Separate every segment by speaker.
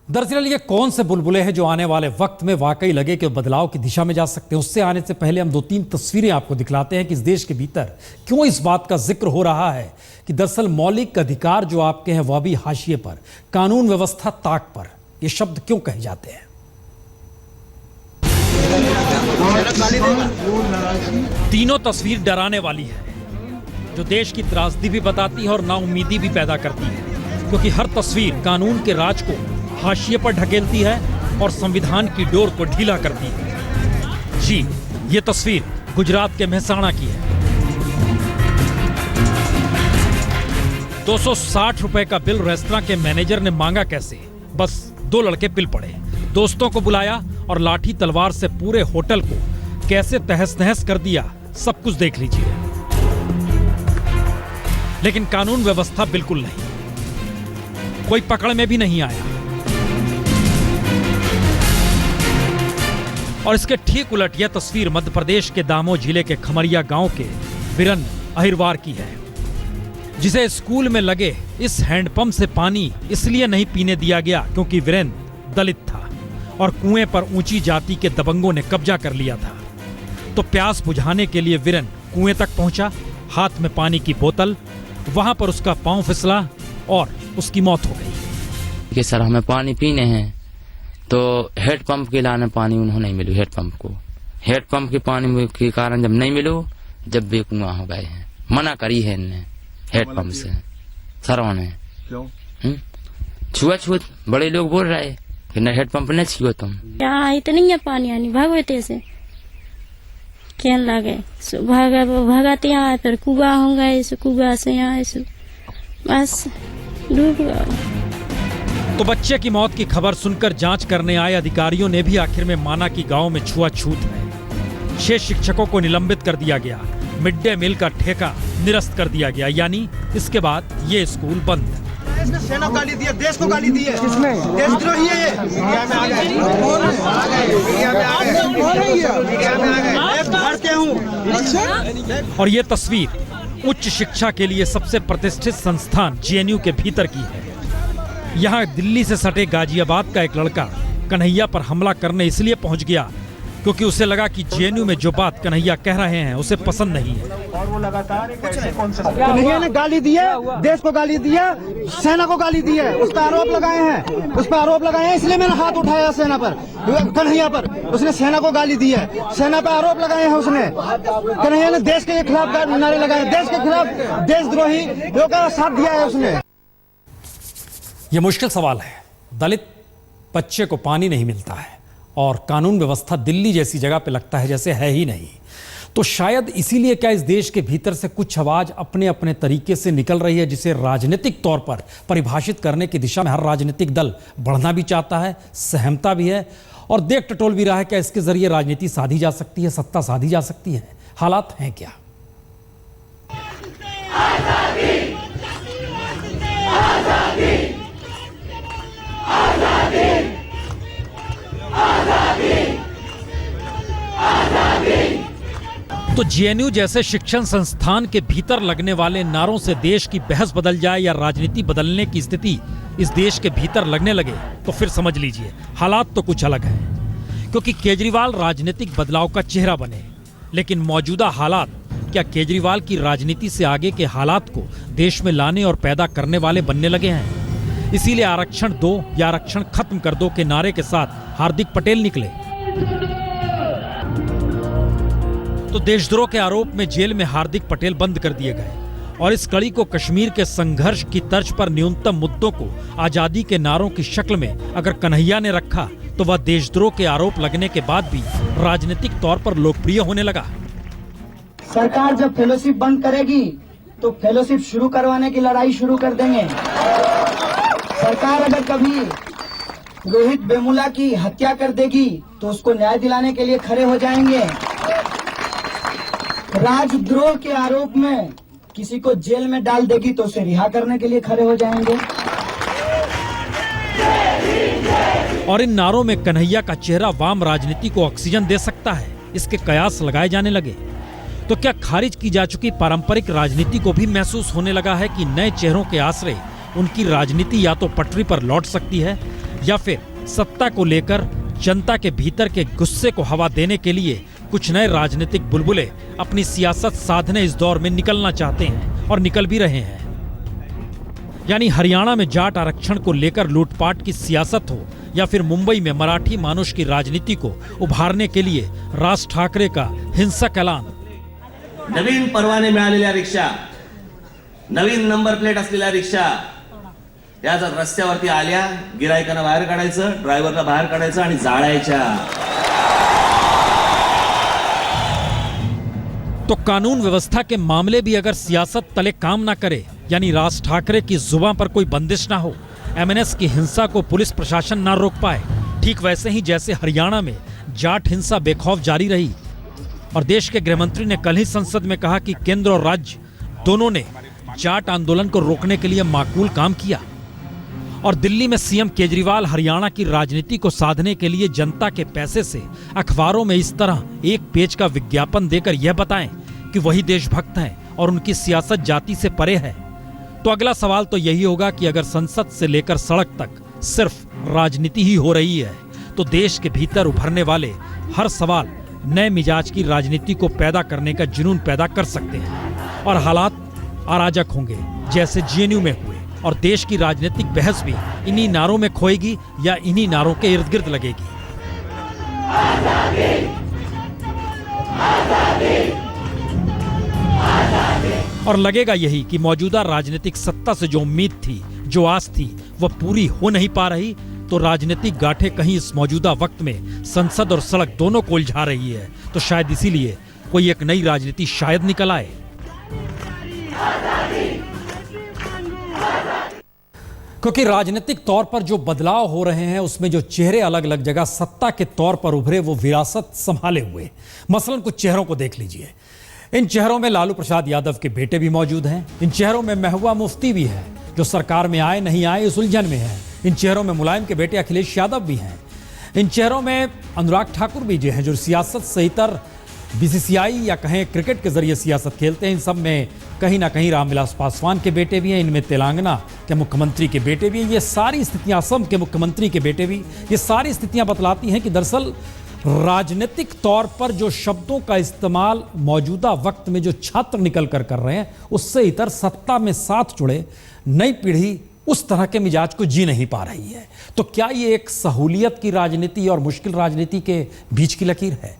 Speaker 1: दरअसल ये कौन से बुलबुले हैं जो आने वाले वक्त में वाकई लगे कि बदलाव की दिशा में जा सकते हैं। उससे आने से पहले हम 2-3 तस्वीरें आपको दिखलाते हैं कि इस देश के भीतर क्यों इस बात का जिक्र हो रहा है कि दरअसल मौलिक अधिकार जो आपके हैं वह भी हाशिए पर, कानून व्यवस्था ताक पर, ये शब्द क्यों कहे जाते हैं। तीनों तस्वीर डराने वाली है, जो देश की त्रासदी भी बताती है और नाउम्मीदी भी पैदा करती है, क्योंकि हर तस्वीर कानून के राज को हाशिए पर ढकेलती है और संविधान की डोर को ढीला करती है। जी, ये तस्वीर गुजरात के मेहसाणा की है। 260 रुपए का बिल रेस्तरां के मैनेजर ने मांगा कैसे? बस 2 लड़के पिल पड़े, दोस्तों को बुलाया और लाठी तलवार से पूरे होटल को कैसे तहस नहस कर दिया, सब कुछ देख लीजिए। लेकिन कानून व्यवस्था बिल्कुल नहीं, कोई पकड़ में भी नहीं आया। और इसके ठीक उलट यह तस्वीर मध्य प्रदेश के दामोह जिले के खमरिया गांव के वीरेन अहिरवार की है, जिसे स्कूल में लगे इस हैंडपंप से पानी इसलिए नहीं पीने दिया गया क्योंकि वीरेन दलित था और कुएं पर ऊंची जाति के दबंगों ने कब्जा कर लिया था। तो प्यास बुझाने के लिए वीरेन कुएं तक पहुंचा, हाथ में पानी की बोतल, वहां पर उसका पांव फिसला और उसकी मौत हो गई।
Speaker 2: कि सर हमें पानी पीने हैं, तो हेड पंप के लाने पानी उन्होंने नहीं मिलू। हेड पंप के पानी के कारण जब नहीं मिलू, जब बेकुआं हो गए हैं, मना करी है इनने हेड पंप से सरों ने। क्यों? छुआछूत बड़े लोग बोल रहे कि न हेड पंप न छुओ तुम।
Speaker 3: यहाँ इतनी है पानी आनी भागवते से क्या लगे भगाते यहाँ, फिर कुआ होंगे, इस कुआ से यहाँ बस डूब गया।
Speaker 1: तो बच्चे की मौत की खबर सुनकर जांच करने आए अधिकारियों ने भी आखिर में माना कि गांव में छुआछूत है। 6 शिक्षकों को निलंबित कर दिया गया, मिड डे मील का ठेका निरस्त कर दिया गया, यानी इसके बाद ये स्कूल बंद।
Speaker 4: इसने सेना को गाली दी है, देश को गाली दी है। किसने? देशद्रोही है ये। मीडिया में आ गए, भड़के हूँ।
Speaker 1: और ये तस्वीर उच्च शिक्षा के लिए सबसे प्रतिष्ठित संस्थान जेएनयू के भीतर की है। यहाँ दिल्ली से सटे गाजियाबाद का एक लड़का कन्हैया पर हमला करने इसलिए पहुंच गया क्योंकि उसे लगा कि जेएनयू में जो बात कन्हैया कह रहे हैं उसे पसंद नहीं है।
Speaker 4: और वो लगातार कन्हैया ने गाली दी है, देश को गाली दी है, सेना को गाली दी है, उस पर आरोप लगाए हैं, इसलिए मैंने हाथ उठाया सेना पर, कन्हैया पर। उसने सेना को गाली दी है, सेना पर आरोप लगाए हैं उसने। कन्हैया ने देश के खिलाफ नारे लगाए, देश के खिलाफ, देशद्रोही लोगों का साथ दिया है उसने।
Speaker 1: यह मुश्किल सवाल है। दलित बच्चे को पानी नहीं मिलता है और कानून व्यवस्था दिल्ली जैसी जगह पे लगता है जैसे है ही नहीं। तो शायद इसीलिए क्या इस देश के भीतर से कुछ आवाज अपने अपने तरीके से निकल रही है, जिसे राजनीतिक तौर पर परिभाषित करने की दिशा में हर राजनीतिक दल बढ़ना भी चाहता है, सहमता भी है और देख टटोल भी रहा है क्या इसके जरिए राजनीति साधी जा सकती है, सत्ता साधी जा सकती है। हालात हैं क्या? तो जेएनयू जैसे शिक्षण संस्थान के भीतर लगने वाले नारों से देश की बहस बदल जाए या राजनीति बदलने की स्थिति इस देश के भीतर लगने लगे तो फिर समझ लीजिए हालात तो कुछ अलग हैं। क्योंकि केजरीवाल राजनीतिक बदलाव का चेहरा बने, लेकिन मौजूदा हालात क्या केजरीवाल की राजनीति से आगे के हालात को देश में लाने और पैदा करने वाले बनने लगे हैं। इसीलिए आरक्षण दो या आरक्षण खत्म कर दो के नारे के साथ हार्दिक पटेल निकले। तो देशद्रोह के आरोप में जेल में हार्दिक पटेल बंद कर दिए गए और इस कड़ी को कश्मीर के संघर्ष की तर्ज पर न्यूनतम मुद्दों को आजादी के नारों की शक्ल में अगर कन्हैया ने रखा तो वह देशद्रोह के आरोप लगने के बाद भी राजनीतिक तौर पर लोकप्रिय होने लगा।
Speaker 5: सरकार जब फेलोशिप बंद करेगी तो फेलोशिप शुरू करवाने की लड़ाई शुरू कर देंगे। सरकार अगर कभी रोहित वेमुला की हत्या कर देगी तो उसको न्याय दिलाने के लिए खड़े हो जाएंगे। राजद्रोह के आरोप में किसी को जेल में डाल देगी तो उसे रिहा करने के लिए खड़े हो जाएंगे।
Speaker 1: और इन नारों में कन्हैया का चेहरा वाम राजनीति को ऑक्सीजन दे सकता है, इसके कयास लगाए जाने लगे। तो क्या खारिज की जा चुकी पारंपरिक राजनीति को भी महसूस होने लगा है कि नए चेहरों के आश्रय उनकी राजनीति या तो पटरी पर लौट सकती है या फिर सत्ता को लेकर जनता के भीतर के गुस्से को हवा देने के लिए कुछ नए राजनीतिक बुलबुले अपनी सियासत साधने इस दौर में निकलना चाहते हैं और निकल भी रहे हैं। यानी हरियाणा में जाट आरक्षण को लेकर लूटपाट की सियासत हो या फिर मुंबई में मराठी मानुष की राजनीति को उभारने के लिए राज ठाकरे का हिंसक ऐलान।
Speaker 6: नवीन परवाने मिळालेल्या रिक्षा, नवीन नंबर प्लेट असलेल्या रिक्षा त्या जर रस्त्यावरती आल्या, गिरायकांना बाहेर काढायचं, ड्रायव्हरला बाहेर काढायचं आणि जाळायच्या।
Speaker 1: तो कानून व्यवस्था के मामले भी अगर सियासत तले काम ना करे, यानी राज ठाकरे की जुबान पर कोई बंदिश ना हो, एमएनएस की हिंसा को पुलिस प्रशासन ना रोक पाए, ठीक वैसे ही जैसे हरियाणा में जाट हिंसा बेखौफ जारी रही और देश के गृहमंत्री ने कल ही संसद में कहा कि केंद्र और राज्य दोनों ने जाट आंदोलन को रोकने के लिए माकूल काम किया, और दिल्ली में सीएम केजरीवाल हरियाणा की राजनीति को साधने के लिए जनता के पैसे से अखबारों में इस तरह एक पेज का विज्ञापन देकर यह बताएं कि वही देशभक्त हैं और उनकी सियासत जाति से परे है, तो अगला सवाल तो यही होगा कि अगर संसद से लेकर सड़क तक सिर्फ राजनीति ही हो रही है तो देश के भीतर उभरने वाले हर सवाल नए मिजाज की राजनीति को पैदा करने का जुनून पैदा कर सकते हैं और हालात अराजक होंगे जैसे जेएनयू में हुए, और देश की राजनीतिक बहस भी इन्हीं नारों में खोएगी या इन्हीं नारों के इर्द गिर्द लगेगी। और लगेगा यही कि मौजूदा राजनीतिक सत्ता से जो उम्मीद थी, जो आस थी, वह पूरी हो नहीं पा रही, तो राजनीतिक गांठें कहीं इस मौजूदा वक्त में संसद और सड़क दोनों को उलझा रही है, तो शायद इसीलिए कोई एक नई राजनीति शायद निकल आए। क्योंकि राजनीतिक तौर पर जो बदलाव हो रहे हैं उसमें जो चेहरे अलग अलग जगह सत्ता के तौर पर उभरे वो विरासत संभाले हुए। मसलन कुछ चेहरों को देख लीजिए। इन चेहरों में लालू प्रसाद यादव के बेटे भी मौजूद हैं। इन चेहरों में महबूबा मुफ्ती भी है जो सरकार में आए नहीं आए इस उलझन में है। इन चेहरों में मुलायम के बेटे अखिलेश यादव भी हैं। इन चेहरों में अनुराग ठाकुर भी जो हैं जो सियासत से इतर बीसीसीआई या कहें क्रिकेट के जरिए सियासत खेलते हैं। इन सब में कहीं ना कहीं रामविलास पासवान के बेटे भी हैं। इनमें तेलंगाना के मुख्यमंत्री के बेटे भी हैं। ये सारी स्थितियां, असम के मुख्यमंत्री के बेटे भी, ये सारी स्थितियां बतलाती हैं कि दरअसल राजनीतिक तौर पर जो शब्दों का इस्तेमाल मौजूदा वक्त में जो छात्र निकल कर रहे हैं उससे इतर सत्ता में साथ जुड़े नई पीढ़ी उस तरह के मिजाज को जी नहीं पा रही है। तो क्या ये एक सहूलियत की राजनीति और मुश्किल राजनीति के बीच की लकीर है?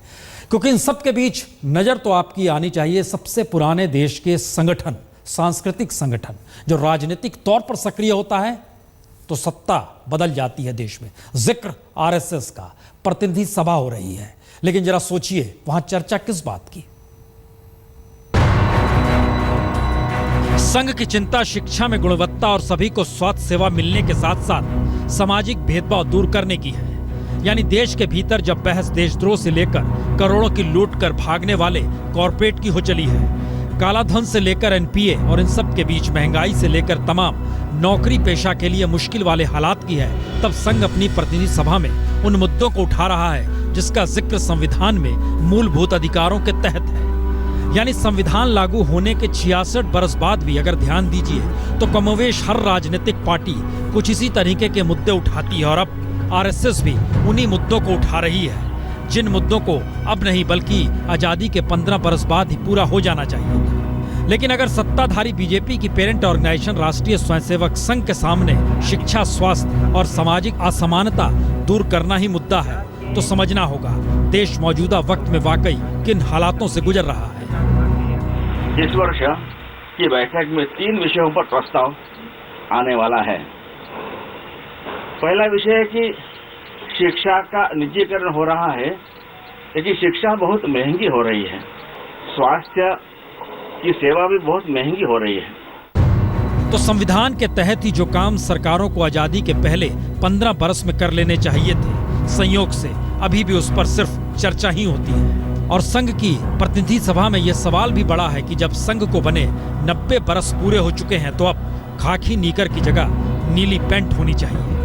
Speaker 1: क्योंकि इन सब के बीच नजर तो आपकी आनी चाहिए सबसे पुराने देश के संगठन, सांस्कृतिक संगठन जो राजनीतिक तौर पर सक्रिय होता है तो सत्ता बदल जाती है देश में। जिक्र आरएसएस का, प्रतिनिधि सभा हो रही है, लेकिन जरा सोचिए वहां चर्चा किस बात की? संघ की चिंता शिक्षा में गुणवत्ता और सभी को स्वास्थ्य सेवा मिलने के साथ साथ सामाजिक भेदभाव दूर करने की है। यानी देश के भीतर जब बहस देशद्रोह से लेकर करोड़ों की लूट कर भागने वाले कॉरपोरेट की हो चली है, काला धन से लेकर एनपीए और इन सब के बीच महंगाई से लेकर तमाम नौकरी पेशा के लिए मुश्किल वाले हालात की है, तब संघ अपनी प्रतिनिधि सभा में उन मुद्दों को उठा रहा है जिसका जिक्र संविधान में मूलभूत अधिकारों के तहत है। यानी संविधान लागू होने के 66 बरस बाद भी अगर ध्यान दीजिए तो कमोवेश हर राजनीतिक पार्टी कुछ इसी तरीके के मुद्दे उठाती है और अब आरएसएस भी उन्हीं मुद्दों को उठा रही है, जिन मुद्दों को अब नहीं बल्कि आजादी के 15 बरस बाद ही पूरा हो जाना चाहिए था। लेकिन अगर सत्ताधारी बीजेपी की पेरेंट ऑर्गेनाइजेशन राष्ट्रीय स्वयंसेवक संघ के सामने शिक्षा, स्वास्थ्य और सामाजिक असमानता दूर करना ही मुद्दा है तो समझना होगा देश मौजूदा वक्त में वाकई किन हालातों से गुजर रहा है।
Speaker 7: इस वर्ष की बैठक में 3 विषयों पर प्रस्ताव आने वाला है। पहला विषय है कि शिक्षा का निजीकरण हो रहा है, लेकिन शिक्षा बहुत महंगी हो रही है। स्वास्थ्य की सेवा भी बहुत महंगी हो रही है।
Speaker 1: तो संविधान के तहत ही जो काम सरकारों को आजादी के पहले 15 बरस में कर लेने चाहिए थे, संयोग से अभी भी उस पर सिर्फ चर्चा ही होती है। और संघ की प्रतिनिधि सभा में यह सवाल भी बड़ा है कि जब संघ को बने 90 बरस पूरे हो चुके हैं तो अब खाकी नीकर की जगह नीली पैंट होनी चाहिए।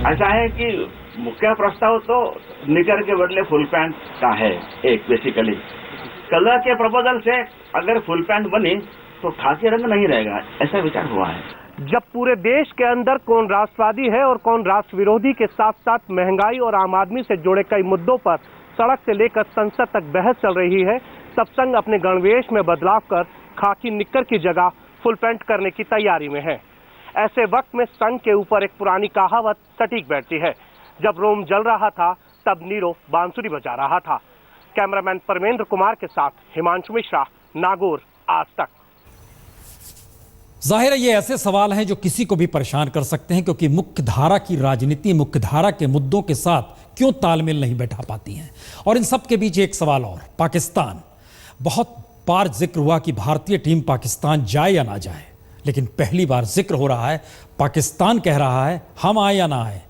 Speaker 7: ऐसा है कि मुख्य प्रस्ताव तो निकर के बदले फुल पैंट का है। एक बेसिकली कलर के प्रपोजल से अगर फुल पैंट बनी तो खाकी रंग नहीं रहेगा, ऐसा विचार हुआ है।
Speaker 8: जब पूरे देश के अंदर कौन राष्ट्रवादी है और कौन राष्ट्र विरोधी के साथ साथ महंगाई और आम आदमी से जुड़े कई मुद्दों पर सड़क से लेकर संसद तक बहस चल रही है, सब संघ अपने गणवेश में बदलाव कर खाकी निक्कर की जगह फुल पैंट करने की तैयारी में है। ऐसे वक्त में संघ के ऊपर एक पुरानी कहावत सटीक बैठती है, जब रोम जल रहा था तब नीरो बांसुरी बजा रहा था। कैमरामैन परमेंद्र कुमार के साथ हिमांशु मिश्रा, नागौर, आज तक।
Speaker 1: जाहिर है ये ऐसे सवाल हैं जो किसी को भी परेशान कर सकते हैं, क्योंकि मुख्य धारा की राजनीति मुख्य धारा के मुद्दों के साथ क्यों तालमेल नहीं बैठा पाती हैं। और इन सब के बीच एक सवाल और, पाकिस्तान। बहुत बार जिक्र हुआ कि भारतीय टीम पाकिस्तान जाए या ना जाए, लेकिन पहली बार जिक्र हो रहा है, पाकिस्तान कह रहा है हम आए या ना आए।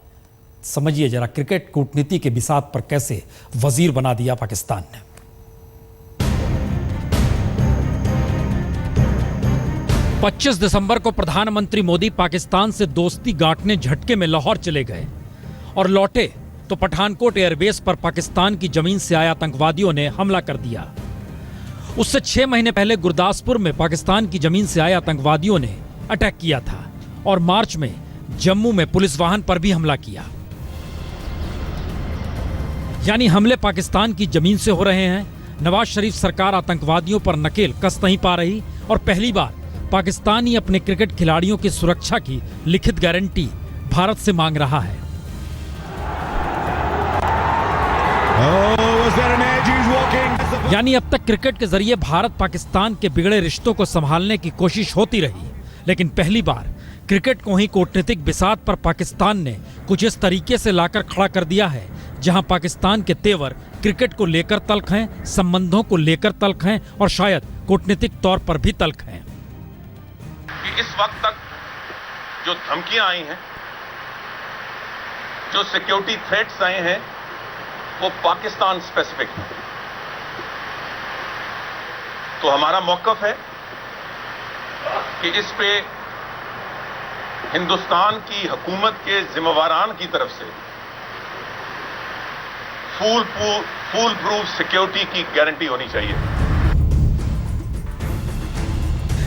Speaker 1: समझिए जरा क्रिकेट कूटनीति के बिसात पर कैसे वजीर बना दिया पाकिस्तान ने। 25 दिसंबर को प्रधानमंत्री मोदी पाकिस्तान से दोस्ती गांठने झटके में लाहौर चले गए और लौटे तो पठानकोट एयरबेस पर पाकिस्तान की जमीन से आए आतंकवादियों ने हमला कर दिया। उससे 6 महीने पहले गुरदासपुर में पाकिस्तान की जमीन से आए आतंकवादियों ने अटैक किया था और मार्च में जम्मू में पुलिस वाहन पर भी हमला किया। यानी हमले पाकिस्तान की जमीन से हो रहे हैं। नवाज शरीफ सरकार आतंकवादियों पर नकेल कस नहीं पा रही और पहली बार पाकिस्तान ही अपने क्रिकेट खिलाड़ियों की सुरक्षा की लिखित गारंटी भारत से मांग रहा है। यानी अब तक क्रिकेट के जरिए भारत पाकिस्तान के बिगड़े रिश्तों को संभालने की कोशिश होती रही, लेकिन पहली बार क्रिकेट को ही कूटनीतिक बिसात पर पाकिस्तान ने कुछ इस तरीके से लाकर खड़ा कर दिया है, जहां पाकिस्तान के तेवर क्रिकेट को लेकर तल्ख हैं, संबंधों को लेकर तल्ख हैं और शायद कूटनीतिक तौर पर भी तल्ख हैं।
Speaker 9: इस वक्त तक जो धमकियां आई हैं, जो सिक्योरिटी थ्रेट्स आए हैं, वो पाकिस्तान स्पेसिफिक है। तो हमारा मौकफ है कि इस पे हिंदुस्तान की हुकूमत के जिम्मेवारान की तरफ से फूल प्रूफ सिक्योरिटी की गारंटी होनी चाहिए।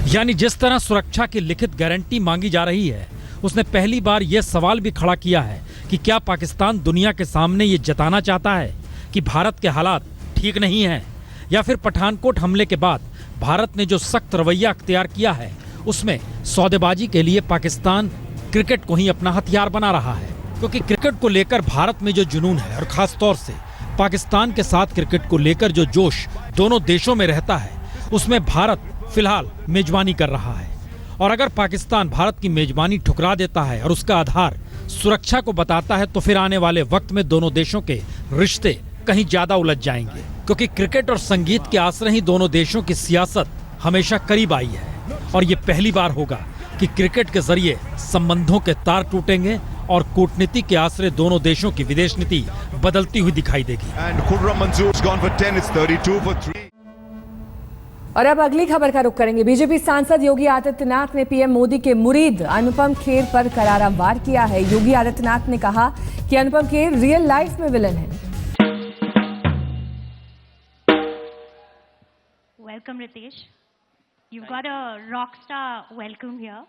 Speaker 1: यानी जिस तरह सुरक्षा की लिखित गारंटी मांगी जा रही है, उसने पहली बार यह सवाल भी खड़ा किया है कि क्या पाकिस्तान दुनिया के सामने ये जताना चाहता है कि भारत के हालात ठीक नहीं हैं, या फिर पठानकोट हमले के बाद भारत ने जो सख्त रवैया अख्तियार किया है उसमें सौदेबाजी के लिए पाकिस्तान क्रिकेट को ही अपना हथियार बना रहा है। क्योंकि क्रिकेट को लेकर भारत में जो जुनून है और खास तौर से पाकिस्तान के साथ क्रिकेट को लेकर जो जोश दोनों देशों में रहता है, उसमें भारत फिलहाल मेजबानी कर रहा है। और अगर पाकिस्तान भारत की मेजबानी ठुकरा देता है और उसका आधार सुरक्षा को बताता है, तो फिर आने वाले वक्त में दोनों देशों के रिश्ते कहीं ज्यादा उलझ जाएंगे। क्योंकि क्रिकेट और संगीत के आसरे ही दोनों देशों की सियासत हमेशा करीब आई है और ये पहली बार होगा कि क्रिकेट के जरिए संबंधों के तार टूटेंगे और कूटनीति के आसरे दोनों देशों की विदेश नीति बदलती हुई दिखाई देगी।
Speaker 10: और अब अगली खबर का रुख करेंगे। बीजेपी सांसद योगी आदित्यनाथ ने पीएम मोदी के मुरीद अनुपम खेर पर करारा वार किया है। योगी आदित्यनाथ ने कहा कि अनुपम खेर रियल लाइफ में विलन है।
Speaker 11: Welcome, Ritesh. You've got a rock star welcome here.